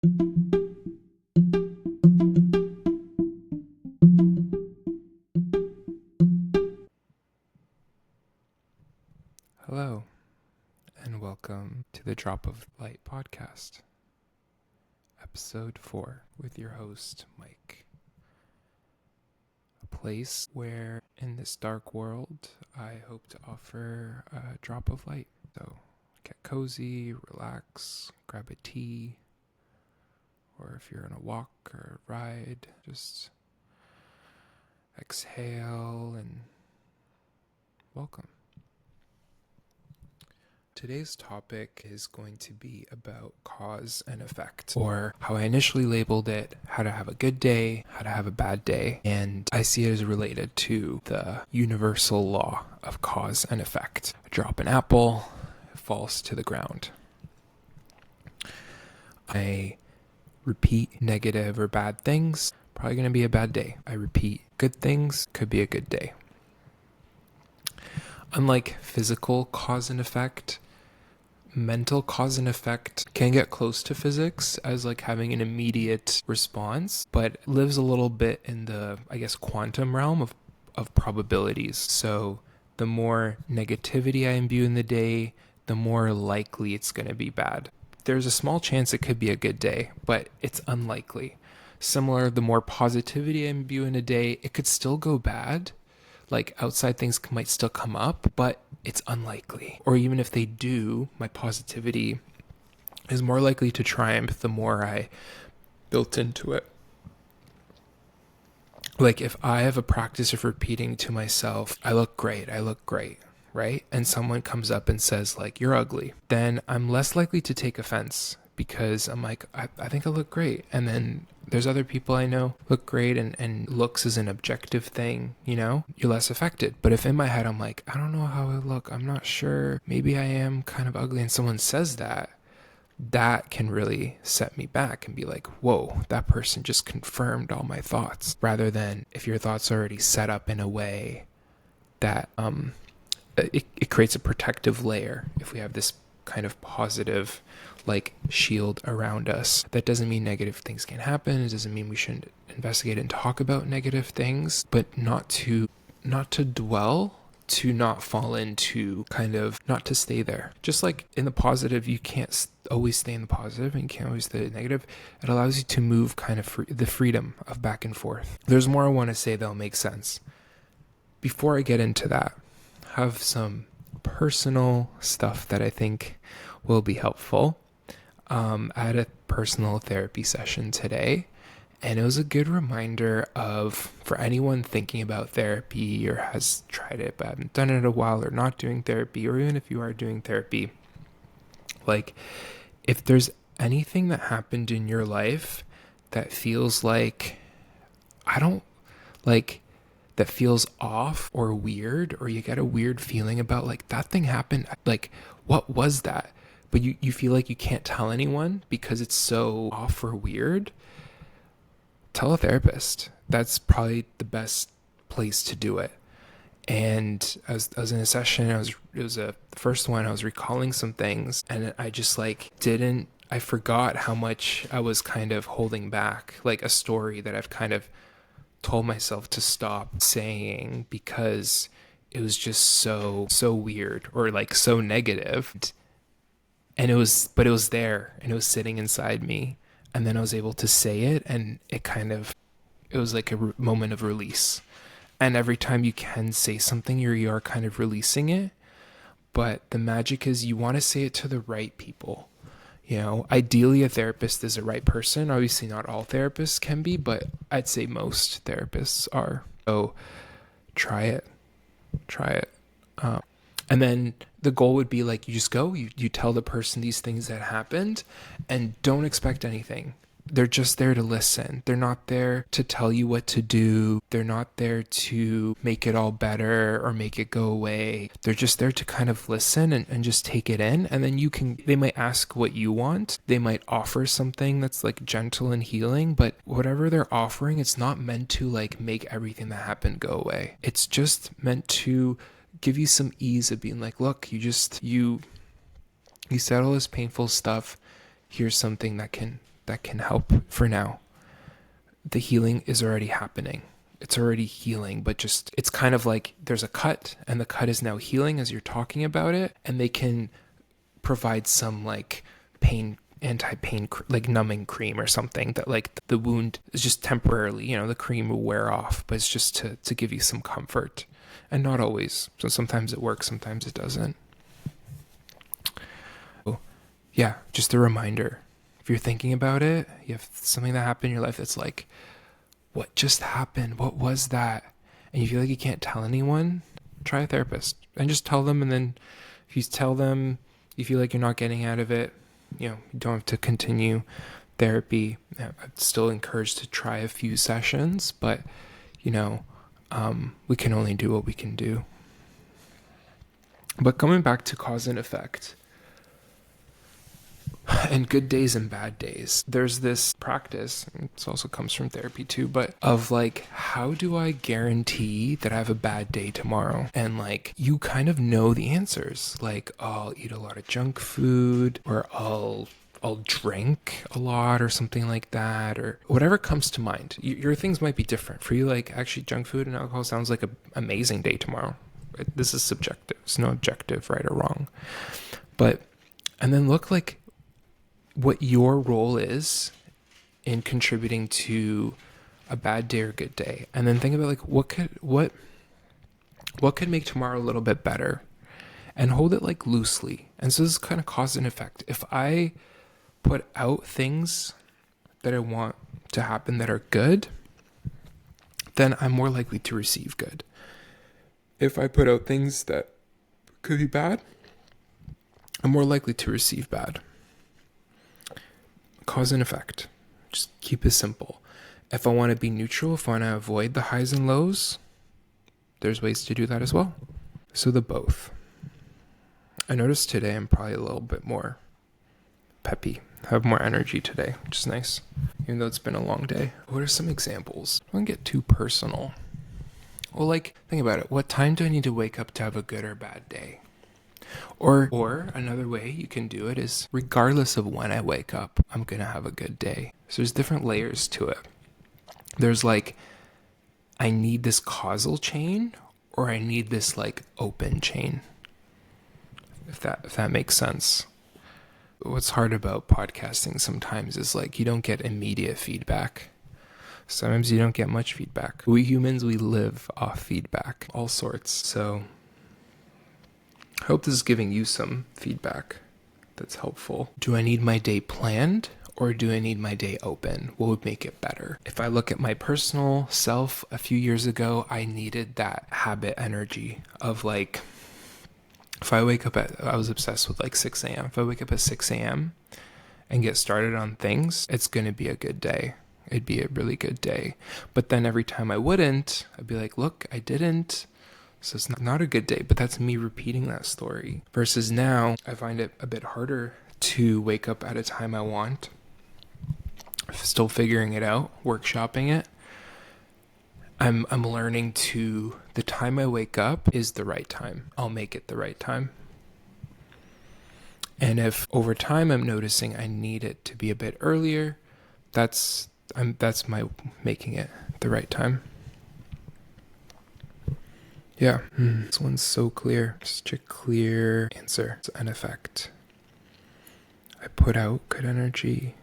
Hello, and welcome to the Drop of Light podcast, episode 4, with your host, Mike. A place where, in this dark world, I hope to offer a drop of light. So, get cozy, relax, grab a tea, or if you're on a walk or a ride, just exhale and welcome. Today's topic is going to be about cause and effect, or how I initially labeled it, how to have a good day, how to have a bad day, and I see it as related to the universal law of cause and effect. I drop an apple, it falls to the ground. I repeat negative or bad things, probably going to be a bad day. I repeat good things, could be a good day. Unlike physical cause and effect, mental cause and effect can get close to physics as like having an immediate response, but lives a little bit in the, quantum realm of probabilities. So the more negativity I imbue in the day, the more likely it's going to be bad. There's a small chance it could be a good day, but it's unlikely. Similar, the more positivity I imbue in a day, it could still go bad. Like outside things might still come up, but it's unlikely. Or even if they do, my positivity is more likely to triumph the more I built into it. Like if I have a practice of repeating to myself, I look great, right? And someone comes up and says like, you're ugly, then I'm less likely to take offense because I'm like, I think I look great. And then there's other people I know look great, and looks is an objective thing, you're less affected. But if in my head I'm like, I don't know how I look, I'm not sure, maybe I am kind of ugly, and someone says that can really set me back and be like, whoa, that person just confirmed all my thoughts. Rather than if your thoughts are already set up in a way that it creates a protective layer. If we have this kind of positive like shield around us, that doesn't mean negative things can happen. It doesn't mean we shouldn't investigate and talk about negative things, but not to dwell, to not fall into kind of, not to stay there. Just like in the positive, you can't always stay in the positive and you can't always stay in the negative. It allows you to move kind of the freedom of back and forth. There's more I want to say that'll make sense. Before I get into that, have some personal stuff that I think will be helpful. I had a personal therapy session today, and it was a good reminder of, for anyone thinking about therapy or has tried it but haven't done it in a while, or not doing therapy, or even if you are doing therapy, like if there's anything that happened in your life that feels like, that feels off or weird, or you get a weird feeling about like that thing happened, like what was that? But you feel like you can't tell anyone because it's so off or weird, tell a therapist. That's probably the best place to do it. And I was in a session, it was the first one, I was recalling some things, and I just I forgot how much I was kind of holding back, like a story that I've kind of told myself to stop saying because it was just so weird, or like so negative. And it was there, and it was sitting inside me, and then I was able to say it, and it was like a moment of release. And every time you can say something, you are kind of releasing it. But the magic is you want to say it to the right people. Ideally a therapist is the right person. Obviously not all therapists can be, but I'd say most therapists are. So try it. And then the goal would be like, you just go, you tell the person these things that happened, and don't expect anything. They're just there to listen. They're not there to tell you what to do. They're not there to make it all better or make it go away. They're just there to kind of listen and just take it in. And then they might ask what you want. They might offer something that's like gentle and healing, but whatever they're offering, it's not meant to like make everything that happened go away. It's just meant to give you some ease of being like, look, you said all this painful stuff. Here's something that can that can help for now. The healing is already happening. It's already healing, but just, it's kind of like there's a cut and the cut is now healing as you're talking about it. And they can provide some like anti-pain, like numbing cream or something that like the wound is just temporarily, the cream will wear off, but it's just to give you some comfort. And not always. So sometimes it works, sometimes it doesn't. So, yeah, just a reminder. If you're thinking about it, you have something that happened in your life that's like, what just happened? What was that? And you feel like you can't tell anyone, try a therapist and just tell them. And then if you tell them, you feel like you're not getting out of it, you don't have to continue therapy. I'd still encourage to try a few sessions, but we can only do what we can do. But coming back to cause and effect, and good days and bad days, there's this practice, this also comes from therapy too, but of like, how do I guarantee that I have a bad day tomorrow? And like, you kind of know the answers, like, oh, I'll eat a lot of junk food, or I'll drink a lot or something like that, or whatever comes to mind. Your things might be different. For you, like, actually junk food and alcohol sounds like an amazing day tomorrow. This is subjective. It's no objective right or wrong. And then look like what your role is in contributing to a bad day or good day. And then think about like, what could make tomorrow a little bit better, and hold it like loosely. And so this is kind of cause and effect. If I put out things that I want to happen that are good, then I'm more likely to receive good. If I put out things that could be bad, I'm more likely to receive bad. Cause and effect. Just keep it simple. If I want to be neutral, if I want to avoid the highs and lows, there's ways to do that as well. So the both. I noticed today I'm probably a little bit more peppy. I have more energy today, which is nice, even though it's been a long day. What are some examples? I don't get too personal. Well, like, think about it. What time do I need to wake up to have a good or bad day? Or another way you can do it is, regardless of when I wake up, I'm going to have a good day. So there's different layers to it. There's like, I need this causal chain, or I need this like open chain. If that makes sense. What's hard about podcasting sometimes is like, you don't get immediate feedback. Sometimes you don't get much feedback. We humans, we live off feedback, all sorts. So I hope this is giving you some feedback that's helpful. Do I need my day planned, or do I need my day open? What would make it better? If I look at my personal self a few years ago, I needed that habit energy of like, if I wake up I was obsessed with like 6 a.m. If I wake up at 6 a.m. and get started on things, it's going to be a good day. It'd be a really good day. But then every time I wouldn't, I'd be like, look, I didn't. So it's not a good day, but that's me repeating that story. Versus now, I find it a bit harder to wake up at a time I want. Still figuring it out, workshopping it. I'm learning to, the time I wake up is the right time. I'll make it the right time. And if over time I'm noticing I need it to be a bit earlier, that's my making it the right time. Yeah, this one's so clear. Such a clear answer. It's an effect. I put out good energy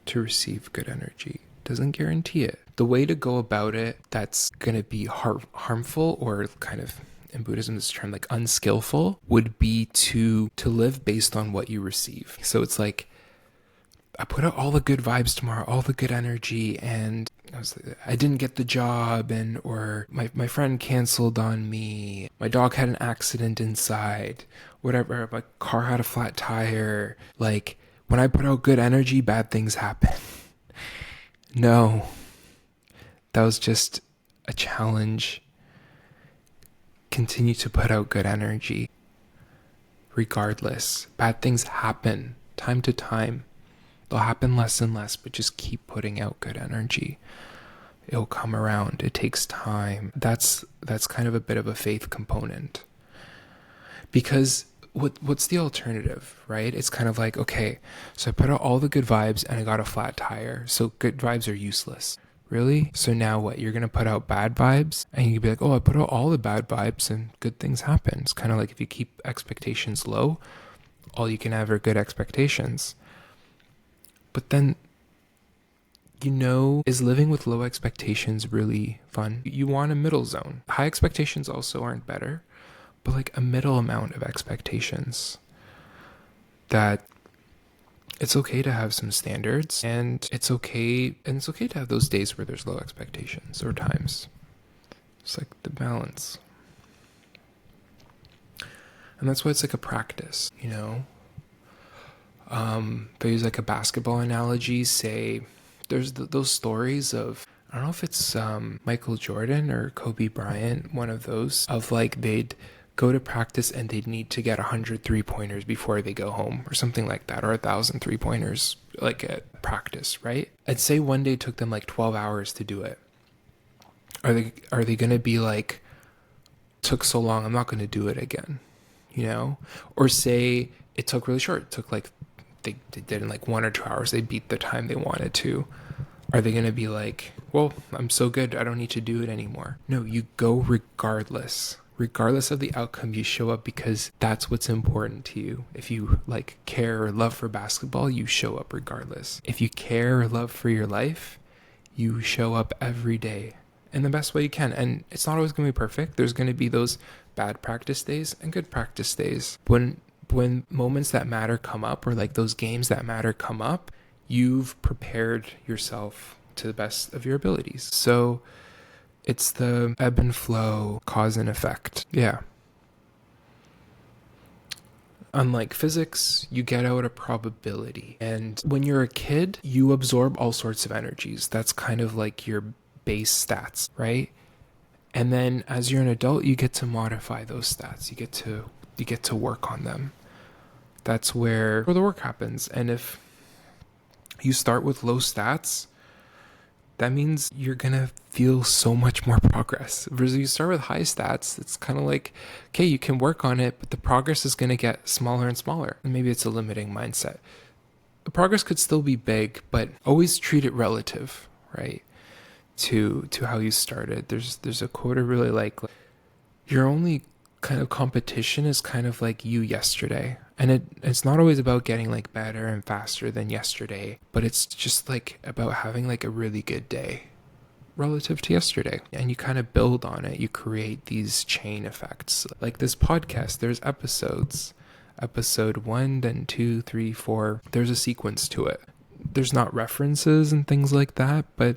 to receive good energy. Doesn't guarantee it. The way to go about it that's going to be harmful, or kind of, in Buddhism this term like unskillful, would be to live based on what you receive. So it's like, I put out all the good vibes tomorrow, all the good energy, and I didn't get the job, or my friend canceled on me, my dog had an accident inside, whatever, my car had a flat tire. Like, when I put out good energy, bad things happen. No, that was just a challenge. Continue to put out good energy. Regardless, bad things happen time to time. They'll happen less and less, but just keep putting out good energy. It'll come around. It takes time. That's kind of a bit of a faith component. Because what's the alternative, right? It's kind of like, okay, so I put out all the good vibes and I got a flat tire. So good vibes are useless. Really? So now what? You're going to put out bad vibes and you can be like, oh, I put out all the bad vibes and good things happen. It's kind of like if you keep expectations low, all you can have are good expectations. But then, is living with low expectations really fun? You want a middle zone. High expectations also aren't better, but like a middle amount of expectations that it's okay to have some standards, and it's okay to have those days where there's low expectations or times. It's like the balance. And that's why it's like a practice, if I use like a basketball analogy, say there's those stories of, I don't know if it's Michael Jordan or Kobe Bryant, one of those, of like they'd go to practice and they'd need to get 100 3-pointers before they go home or something like that, or 1,000 3-pointers like at practice, right? I'd say one day took them like 12 hours to do it. Are they going to be like, took so long, I'm not going to do it again, Or say it took really short. It took like, they did in like 1 or 2 hours. They beat the time they wanted to. Are they going to be like, well, I'm so good, I don't need to do it anymore? No, you go regardless. Regardless of the outcome, you show up because that's what's important to you. If you like care or love for basketball, you show up regardless. If you care or love for your life, you show up every day in the best way you can. And it's not always going to be perfect. There's going to be those bad practice days and good practice days. When moments that matter come up, or like those games that matter come up, you've prepared yourself to the best of your abilities. So it's the ebb and flow, cause and effect. Yeah. Unlike physics, you get out a probability. And when you're a kid, you absorb all sorts of energies. That's kind of like your base stats, right? And then as you're an adult, you get to modify those stats. You get to work on them. That's where the work happens. And if you start with low stats, that means you're going to feel so much more progress. Versus you start with high stats, it's kind of like, okay, you can work on it, but the progress is going to get smaller and smaller. And maybe it's a limiting mindset. The progress could still be big, but always treat it relative, right? To how you started. There's a quote I really like, your only kind of competition is kind of like you yesterday. And it's not always about getting like better and faster than yesterday, but it's just like about having like a really good day relative to yesterday. And you kind of build on it. You create these chain effects. Like this podcast, there's episodes. Episode 1, then 2, 3, 4. There's a sequence to it. There's not references and things like that, but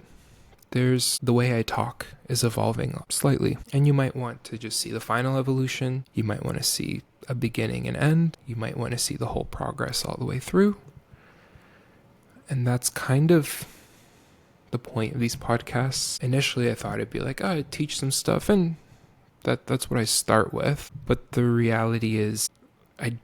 there's the way I talk is evolving slightly. And you might want to just see the final evolution. You might want to see a beginning and end. You might want to see the whole progress all the way through. And that's kind of the point of these podcasts. Initially, I thought it'd be like, I teach some stuff, and that's what I start with. But the reality is, I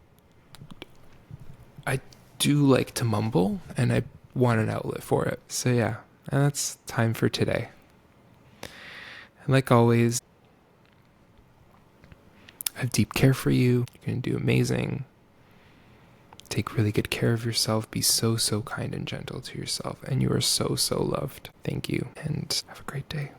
do like to mumble, and I want an outlet for it. So yeah. And that's time for today. And like always, I have deep care for you. You're going to do amazing. Take really good care of yourself. Be so, so kind and gentle to yourself. And you are so, so loved. Thank you. And have a great day.